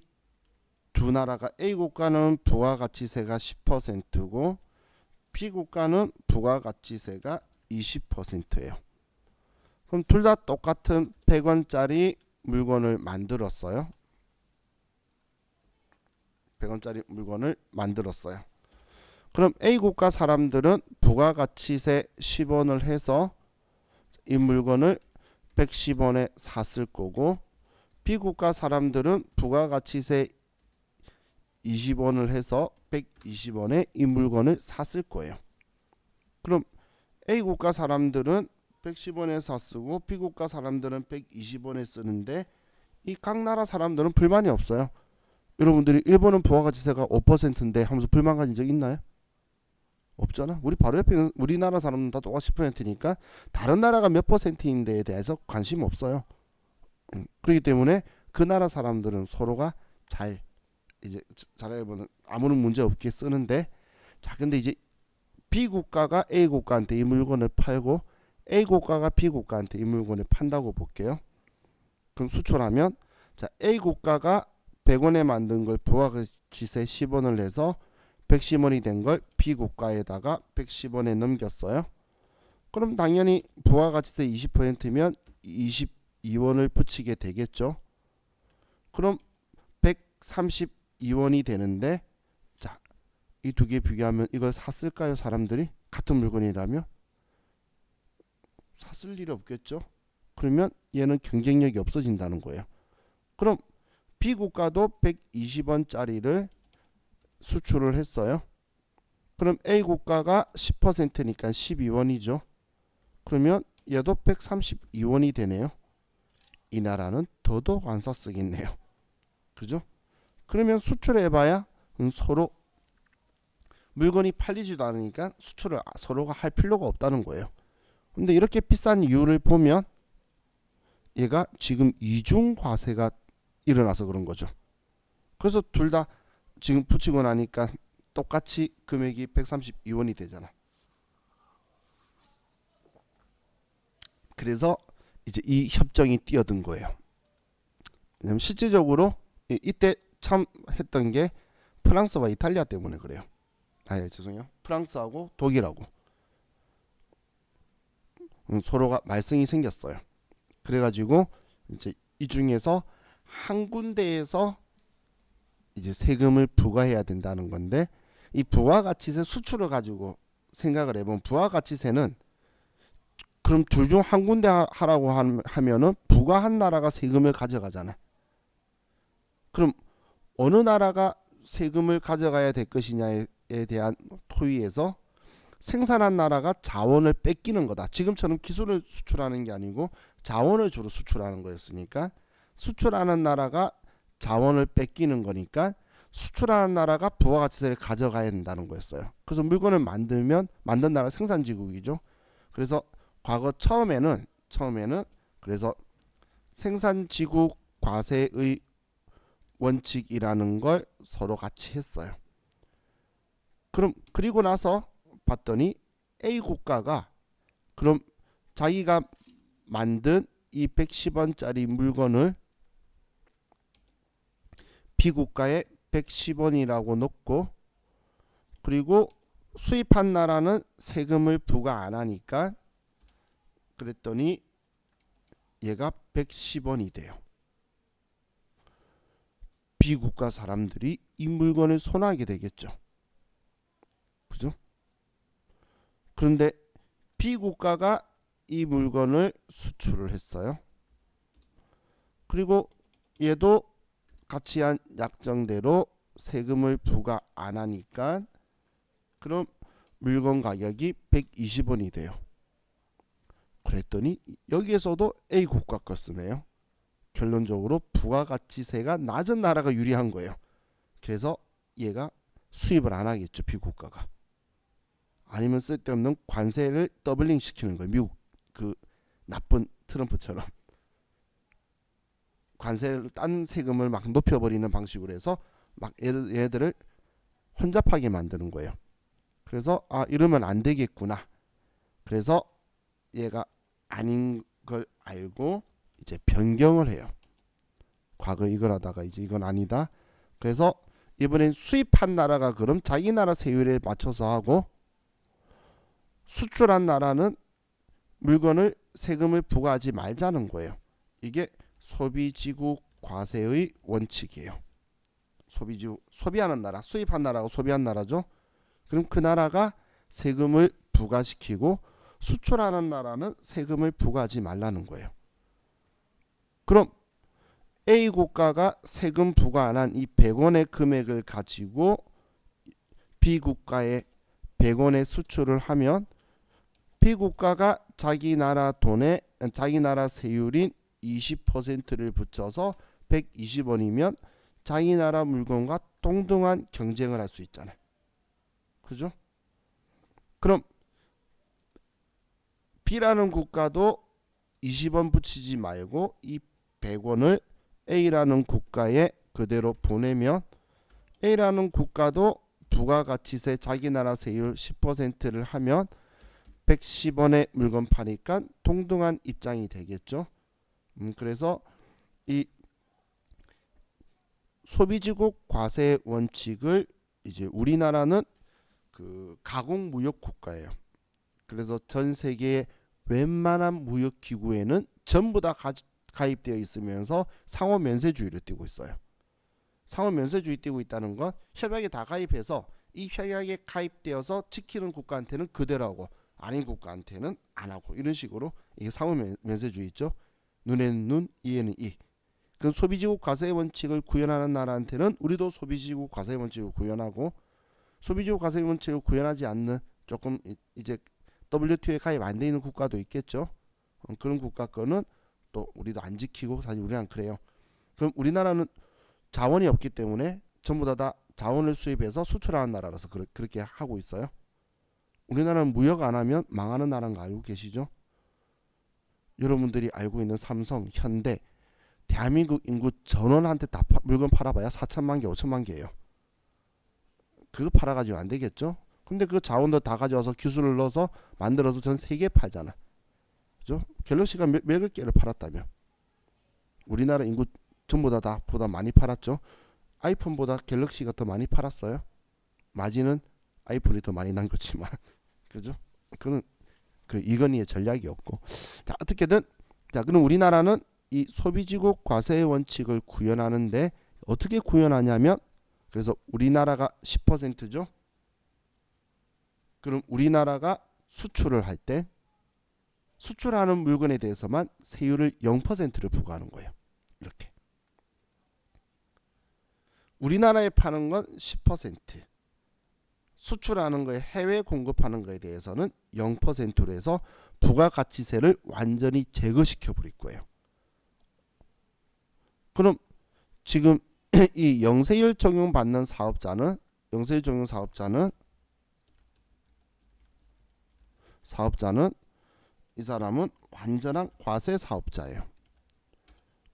두 나라가 A 국가는 부가가치세가 10%고 B 국가는 부가가치세가 20%예요. 그럼 둘 다 똑같은 100원짜리 물건을 만들었어요. 100원짜리 물건을 만들었어요. 그럼 A 국가 사람들은 부가가치세 10원을 해서 이 물건을 110원에 샀을 거고, B 국가 사람들은 부가가치세 20원을 해서 120원에 이 물건을 샀을 거예요. 그럼 A 국가 사람들은 110원에 샀고 B 국가 사람들은 120원에 쓰는데 이 각 나라 사람들은 불만이 없어요. 여러분들이 일본은 부가가치세가 5%인데 하면서 불만 가진 적 있나요? 없잖아. 우리 바로 옆에 있는 우리나라 사람은 다 똑같이 10%니까 다른 나라가 몇 %인데에 대해서 관심 없어요. 그렇기 때문에 그 나라 사람들은 서로가 잘 이제 잘해보는 아무런 문제 없게 쓰는데, 자 근데 이제 B 국가가 A 국가한테 이 물건을 팔고 A 국가가 B 국가한테 이 물건을 판다고 볼게요. 그럼 수출하면, 자 A 국가가 100원에 만든 걸 부가가치세 10원을 내서 110원이 된 걸 B 국가에다가 110원에 넘겼어요. 그럼 당연히 부가가치세 20%면 22원을 붙이게 되겠죠. 그럼 132원이 되는데, 자, 이 두 개 비교하면 이걸 샀을까요? 사람들이 같은 물건이라면 샀을 일이 없겠죠. 그러면 얘는 경쟁력이 없어진다는 거예요. 그럼 B 국가도 120원짜리를 수출을 했어요. 그럼 A 국가가 10%니까 12원이죠. 그러면 얘도 132원이 되네요. 이 나라는 더더욱 안 샀쓰겠네요. 그죠? 그러면 수출해봐야 서로 물건이 팔리지도 않으니까 수출을 서로가 할 필요가 없다는 거예요. 근데 이렇게 비싼 이유를 보면 얘가 지금 이중과세가 일어나서 그런 거죠. 그래서 둘 다 지금 붙이고 나니까 똑같이 금액이 132원이 되잖아. 그래서 이제 이 협정이 뛰어든 거예요. 왜냐면 실질적으로 이때 참 했던 게 프랑스와 이탈리아 때문에 그래요. 죄송해요. 프랑스하고 독일하고 서로가 말썽이 생겼어요. 그래가지고 이제 이 중에서 한 군데에서 이제 세금을 부과해야 된다는 건데, 이 부가가치세 수출을 가지고 생각을 해보면 부가가치세는 그럼 둘 중 한 군데 하라고 하면은 부가한 나라가 세금을 가져가잖아. 그럼 어느 나라가 세금을 가져가야 될 것이냐에 대한 토의에서 생산한 나라가 자원을 뺏기는 거다. 지금처럼 기술을 수출하는 게 아니고 자원을 주로 수출하는 거였으니까 수출하는 나라가 자원을 뺏기는 거니까 수출하는 나라가 부가가치세를 가져가야 된다는 거였어요. 그래서 물건을 만든 나라 생산지국이죠. 그래서 과거 처음에는 그래서 생산지국 과세의 원칙이라는 걸 서로 같이 했어요. 그리고 나서 봤더니 A 국가가 그럼 자기가 만든 이 110원짜리 물건을 B 국가에 110원이라고 놓고, 그리고 수입한 나라는 세금을 부과 안 하니까 그랬더니 얘가 110원이 돼요. B 국가 사람들이 이 물건을 손하게 되겠죠. 그죠? 그런데 B 국가가 이 물건을 수출을 했어요. 그리고 얘도 같이 한 약정대로 세금을 부과 안 하니까 그럼 물건 가격이 120원이 돼요. 그랬더니 여기에서도 A 국가 거 쓰네요. 결론적으로 부가가치세가 낮은 나라가 유리한 거예요. 그래서 얘가 수입을 안 하겠죠. B 국가가. 아니면 쓸데없는 관세를 더블링 시키는 거예요. 미국 그 나쁜 트럼프처럼 관세를 딴 세금을 막 높여버리는 방식으로 해서 막 얘들을 혼잡하게 만드는 거예요. 그래서 이러면 안 되겠구나. 그래서 얘가 아닌 걸 알고 이제 변경을 해요. 과거 이걸 하다가 이제 이건 아니다. 그래서 이번엔 수입한 나라가 그럼 자기 나라 세율에 맞춰서 하고, 수출한 나라는 물건을 세금을 부과하지 말자는 거예요. 이게 소비지국 과세의 원칙이에요. 소비하는 나라, 수입한 나라가 소비한 나라죠. 그럼 그 나라가 세금을 부과시키고 수출하는 나라는 세금을 부과하지 말라는 거예요. 그럼 A 국가가 세금 부과 안 한 이 100원의 금액을 가지고 B 국가에 100원의 수출을 하면 B 국가가 자기 나라 세율인 20%를 붙여서 120원이면 자기 나라 물건과 동등한 경쟁을 할 수 있잖아요. 그죠? 그럼 B라는 국가도 20원 붙이지 말고 이 100원을 A라는 국가에 그대로 보내면 A라는 국가도 부가가치세 자기 나라 세율 10%를 하면 110원에 물건 파니까 동등한 입장이 되겠죠. 그래서 이 소비지국 과세 원칙을 이제 우리나라는 그 가공무역 국가예요. 그래서 전 세계의 웬만한 무역 기구에는 전부 다 가입되어 있으면서 상호 면세주의를 띠고 있어요. 상호 면세주의 띠고 있다는 건 협약에 다 가입해서 이 협약에 가입되어서 지키는 국가한테는 그대로 하고 아닌 국가한테는 안 하고 이런 식으로 이게 상호 면세주의 있죠. 눈에는 눈, 이에는 이. 그 소비지국 과세 원칙을 구현하는 나라한테는 우리도 소비지국 과세 원칙을 구현하고 소비지국 과세 원칙을 구현하지 않는 조금 이제 WTO에 가입 안 돼 있는 국가도 있겠죠. 그런 국가 거는 또 우리도 안 지키고 사실 우리랑 그래요. 그럼 우리나라는 자원이 없기 때문에 전부 다 자원을 수입해서 수출하는 나라라서 그렇게 하고 있어요. 우리나라는 무역 안 하면 망하는 나라인 거 알고 계시죠? 여러분들이 알고 있는 삼성, 현대, 대한민국 인구 전원한테 다 물건 팔아봐야 4천만 개, 5천만 개예요. 그거 팔아가지고 안 되겠죠? 근데 그 자원도 다 가져와서 기술을 넣어서 만들어서 전 세계에 팔잖아. 그죠? 갤럭시가 몇억 개를 팔았다며. 우리나라 인구 전부 다 보다 많이 팔았죠. 아이폰보다 갤럭시가 더 많이 팔았어요. 마진은 아이폰이 더 많이 난 거지만 그죠? 그는 그 이건희의 전략이었고. 자, 어떻게든 자, 그럼 우리나라는 이 소비지국 과세 원칙을 구현하는데 어떻게 구현하냐면 그래서 우리나라가 10%죠. 그럼 우리나라가 수출을 할 때 수출하는 물건에 대해서만 세율을 0%를 부과하는 거예요. 이렇게. 우리나라에 파는 건 10%. 수출하는 거에 해외 공급하는 거에 대해서는 0%로 해서 부가가치세를 완전히 제거시켜 버릴 거예요. 그럼 지금 이 영세율 적용받는 사업자는 이 사람은 완전한 과세 사업자예요.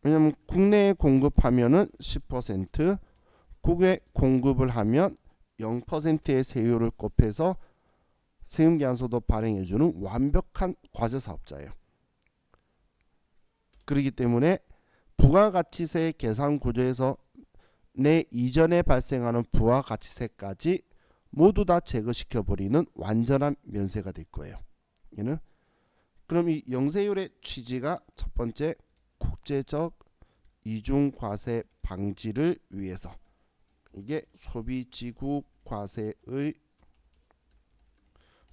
왜냐면 국내에 공급하면은 10%, 국외 공급을 하면 0%의 세율을 곱해서 세금계산서도 발행해주는 완벽한 과세 사업자예요. 그렇기 때문에 부가가치세 계산 구조에서 내 이전에 발생하는 부가가치세까지 모두 다 제거시켜버리는 완전한 면세가 될 거예요. 얘는 그럼 이 영세율의 취지가 첫 번째 국제적 이중과세 방지를 위해서 이게 소비지국 과세의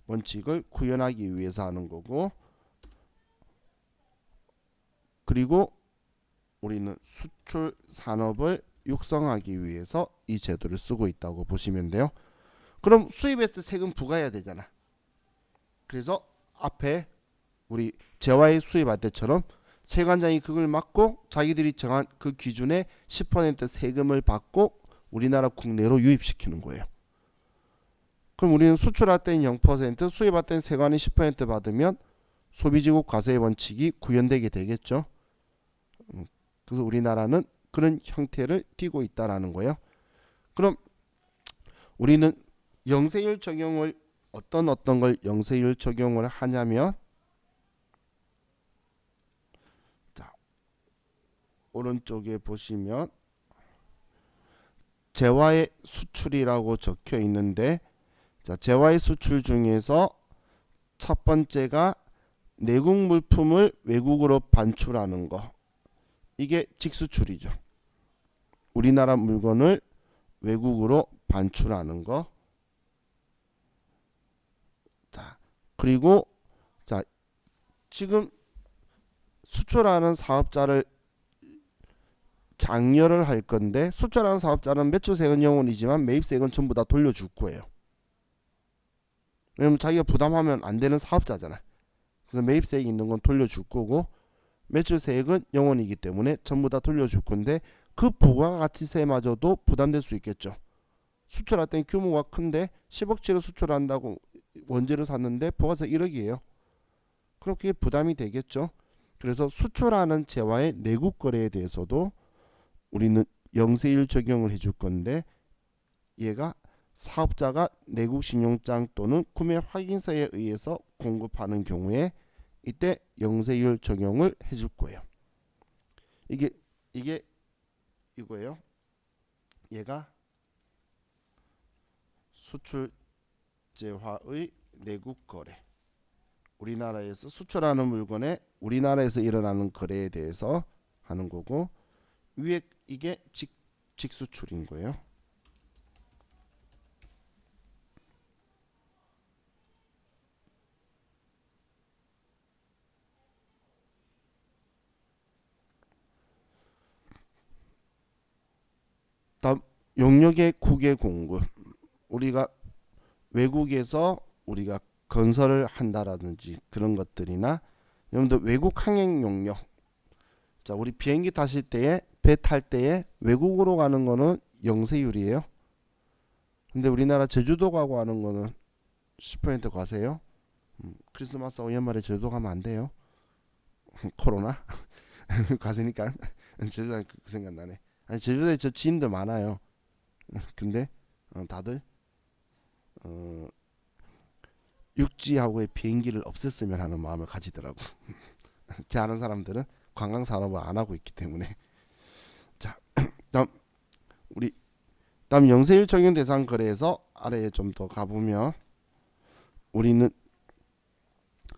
원칙을 구현하기 위해서 하는 거고 그리고 우리는 수출 산업을 육성하기 위해서 이 제도를 쓰고 있다고 보시면 돼요. 그럼 수입했을 때 세금 부과해야 되잖아. 그래서 앞에 우리 재화에 수입할 때처럼 세관장이 그걸 막고 자기들이 정한 그 기준에 10% 세금을 받고 우리나라 국내로 유입시키는 거예요. 그럼 우리는 수출할 때는 0%, 수입할 때는 세관이 10% 받으면 소비지국 과세 원칙이 구현되게 되겠죠. 그래서 우리나라는 그런 형태를 띠고 있다라는 거예요. 그럼 우리는 영세율 적용을 어떤 걸 영세율 적용을 하냐면 자, 오른쪽에 보시면 재화의 수출이라고 적혀 있는데 자, 재화의 수출 중에서 첫 번째가 내국 물품을 외국으로 반출하는 거. 이게 직수출이죠. 우리나라 물건을 외국으로 반출하는 거. 그리고 자, 지금 수출하는 사업자를 장려를 할 건데, 수출하는 사업자는 매출세액은 영원이지만 매입세액은 전부 다 돌려줄 거예요. 왜냐면 자기가 부담하면 안 되는 사업자잖아. 그래서 매입세액이 있는 건 돌려줄 거고, 매출세액은 영원이기 때문에 전부 다 돌려줄 건데, 그 부가가치세마저도 부담될 수 있겠죠. 수출할 땐 규모가 큰데 10억치를 수출한다고 원재를 샀는데 부가세 1억이에요. 그럼 그게 부담이 되겠죠. 그래서 수출하는 재화의 내국 거래에 대해서도 우리는 영세율 적용을 해줄 건데, 얘가 사업자가 내국 신용장 또는 구매 확인서에 의해서 공급하는 경우에 이때 영세율 적용을 해줄 거예요. 이게 이거예요. 얘가 수출 재화의 내국 거래. 우리나라에서 수출하는 물건에 우리나라에서 일어나는 거래에 대해서 하는 거고, 위에 이게 직수출인 거예요. 다음 용역의 국외 공급. 우리가 외국에서 우리가 건설을 한다라든지 그런 것들이나, 여러분들 외국 항행 용역. 자, 우리 비행기 타실 때에 배 탈 때에 외국으로 가는 거는 영세율이에요. 근데 우리나라 제주도 가고 하는 거는 10% 과세요. 크리스마스하고 연말에 제주도 가면 안 돼요. 코로나 과세니까. 제주도 그 생각나네. 아니, 제주도에 저 지인들 많아요. 근데 다들 육지하고의 비행기를 없앴으면 하는 마음을 가지더라고. 제 아는 사람들은 관광 산업을 안 하고 있기 때문에. 자, 다음 우리 다음 영세율 적용 대상 거래에서 아래에 좀 더 가보면, 우리는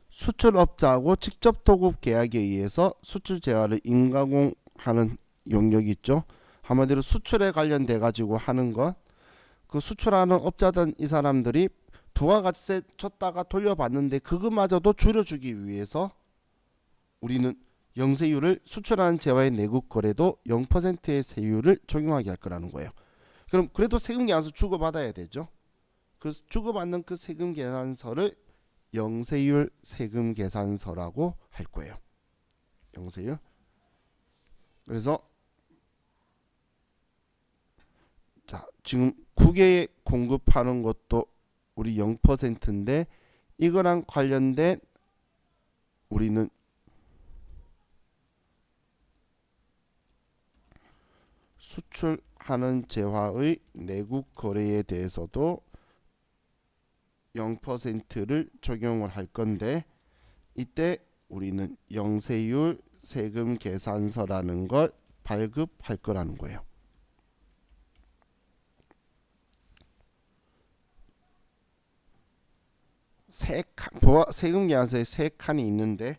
수출업자하고 직접 도급 계약에 의해서 수출 재화를 인가공하는 영역이 있죠. 한마디로 수출에 관련돼 가지고 하는 것, 그 수출하는 업자든 이 사람들이 부가가치세 줬다가 돌려받는데 그것마저도 줄여주기 위해서 우리는 영세율을 수출하는 재화의 내국 거래도 0%의 세율을 적용하게 할 거라는 거예요. 그럼 그래도 세금 계산서 주고받아야 되죠. 그 주고받는 그 세금 계산서를 영세율 세금 계산서라고 할 거예요. 영세율. 그래서 자, 지금 국외에 공급하는 것도 우리 0%인데, 이거랑 관련된 우리는 수출하는 재화의 내국 거래에 대해서도 0%를 적용을 할 건데, 이때 우리는 영세율 세금 계산서라는 걸 발급할 거라는 거예요. 세금 계산서에 세 칸이 있는데,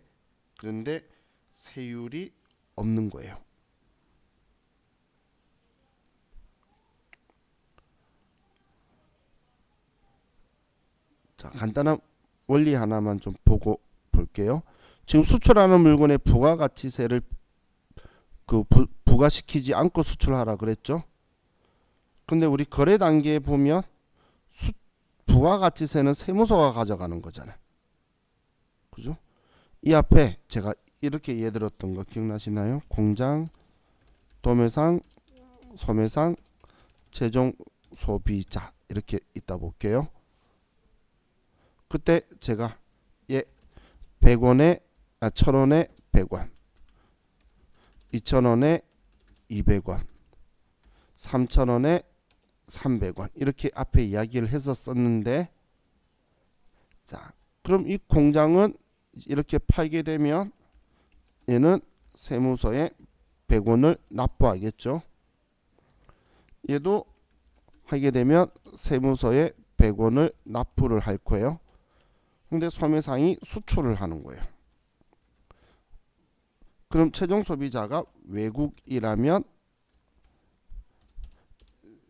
그런데 세율이 없는 거예요. 자, 간단한 원리 하나만 좀 보고 볼게요. 지금 수출하는 물건의 부가가치세를 부과시키지 않고 수출하라 그랬죠. 근데 우리 거래 단계에 보면 부가가치세는 세무서가 가져가는 거잖아요. 그죠? 이 앞에 제가 이렇게 예를 들었던 거 기억나시나요? 공장, 도매상, 소매상, 최종 소비자 이렇게 있다 볼게요. 그때 제가 100원에 1000원에 100원, 2000원에 200원, 3000원에 300원 이렇게 앞에 이야기를 해서 썼는데, 자, 그럼 이 공장은 이렇게 팔게 되면 얘는 세무서에 100원을 납부하겠죠. 얘도 하게 되면 세무서에 100원을 납부를 할 거예요. 근데 소매상이 수출을 하는 거예요. 그럼 최종 소비자가 외국이라면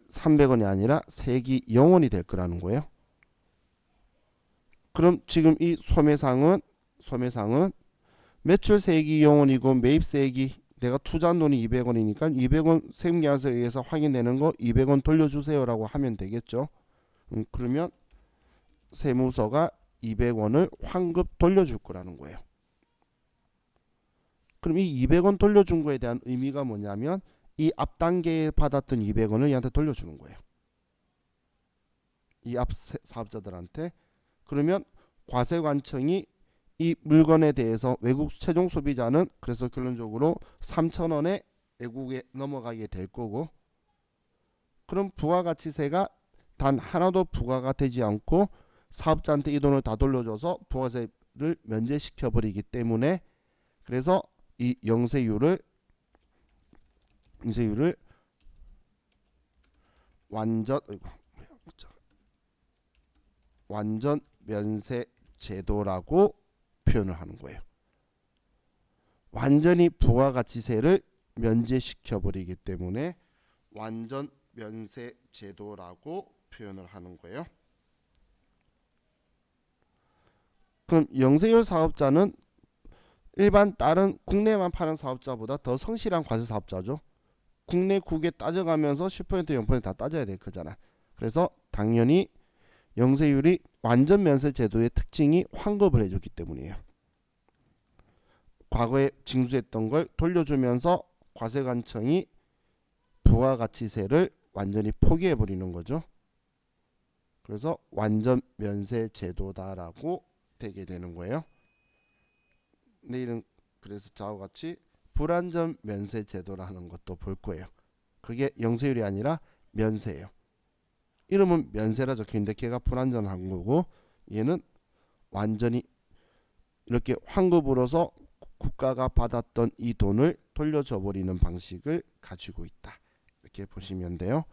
300원이 아니라 세기 0원이 될 거라는 거예요. 그럼 지금 이 소매상은 매출세액이 0원이고 매입세액이 내가 투자한 돈이 200원이니까 200원 세금계산서에 의해서 확인되는 거 200원 돌려주세요라고 하면 되겠죠. 그러면 세무서가 200원을 환급 돌려줄 거라는 거예요. 그럼 이 200원 돌려준 거에 대한 의미가 뭐냐면 이 앞 단계에 받았던 200원을 얘한테 돌려주는 거예요. 이 앞 사업자들한테. 그러면 과세관청이 이 물건에 대해서 외국 최종 소비자는 그래서 결론적으로 3,000원에 외국에 넘어가게 될 거고, 그럼 부가가치세가 단 하나도 부과가 되지 않고 사업자한테 이 돈을 다 돌려줘서 부가세를 면제시켜 버리기 때문에, 그래서 이 영세율을 완전 면세 제도라고 표현을 하는 거예요. 완전히 부가가치세를 면제시켜 버리기 때문에 완전 면세 제도라고 표현을 하는 거예요. 그럼 영세율 사업자는 일반 다른 국내만 파는 사업자보다 더 성실한 과세 사업자죠. 국내 국외 따져가면서 10% 0% 다 따져야 될 거잖아. 그래서 당연히 영세율이 완전 면세 제도의 특징이 환급을 해줬기 때문이에요. 과거에 징수했던 걸 돌려주면서 과세관청이 부가가치세를 완전히 포기해 버리는 거죠. 그래서 완전 면세 제도다라고 되게 되는 거예요. 내일은 그래서 저와 같이 불완전 면세 제도라는 것도 볼 거예요. 그게 영세율이 아니라 면세예요. 이름은 면세라 적혀있는데 걔가 불완전한 거고, 얘는 완전히 이렇게 환급으로서 국가가 받았던 이 돈을 돌려줘 버리는 방식을 가지고 있다. 이렇게 보시면 돼요.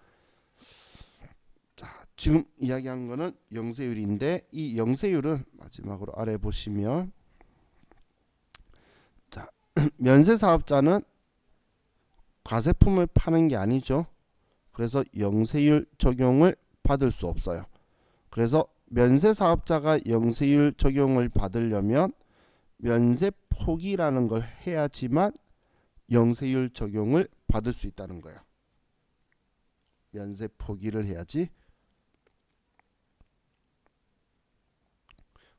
자, 지금 이야기한 거는 영세율인데, 이 영세율은 마지막으로 아래 보시면, 자, 면세 사업자는 과세품을 파는 게 아니죠. 그래서 영세율 적용을 받을 수 없어요. 그래서 면세 사업자가 영세율 적용을 받으려면 면세 포기라는 걸 해야지만 영세율 적용을 받을 수 있다는 거예요. 면세 포기를 해야지.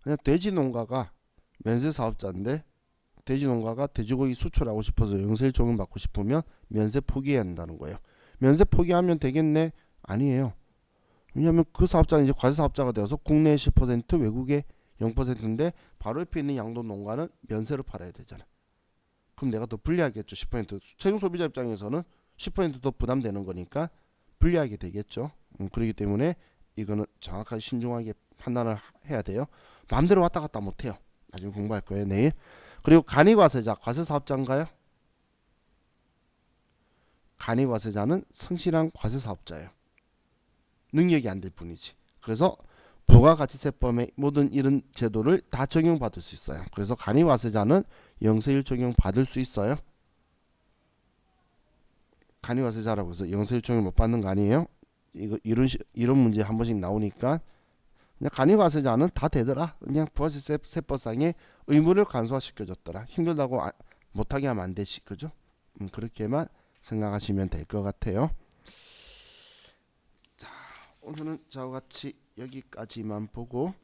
그냥 돼지 농가가 면세 사업자인데 돼지 농가가 돼지고기 수출하고 싶어서 영세율 적용 받고 싶으면 면세 포기해야 한다는 거예요. 면세 포기하면 되겠네? 아니에요. 왜냐하면 그 사업자는 이제 과세 사업자가 되어서 국내에 10% 외국에 0%인데 바로 옆에 있는 양돈 농가는 면세로 팔아야 되잖아. 그럼 내가 더 불리하겠죠. 10% 최종 소비자 입장에서는 10%더 부담되는 거니까 불리하게 되겠죠. 그렇기 때문에 이거는 정확하게 신중하게 판단을 해야 돼요. 마음대로 왔다 갔다 못해요. 나중에 공부할 거예요, 내일. 그리고 간이과세자, 과세사업자인가요? 간이과세자는 성실한 과세사업자예요. 능력이 안 될 뿐이지. 그래서 부가가치세법의 모든 이런 제도를 다 적용받을 수 있어요. 그래서 간이과세자는 영세율 적용 받을 수 있어요. 간이과세자라고 해서 영세율 적용 못 받는 거 아니에요? 이런 문제 한 번씩 나오니까 그냥 간이과세자는 다 되더라. 그냥 부가세법상의 의무를 간소화시켜줬더라. 힘들다고 못하게 하면 안 되지, 그죠? 그렇게만 생각하시면 될 것 같아요. 자, 오늘은 저와 같이 여기까지만 보고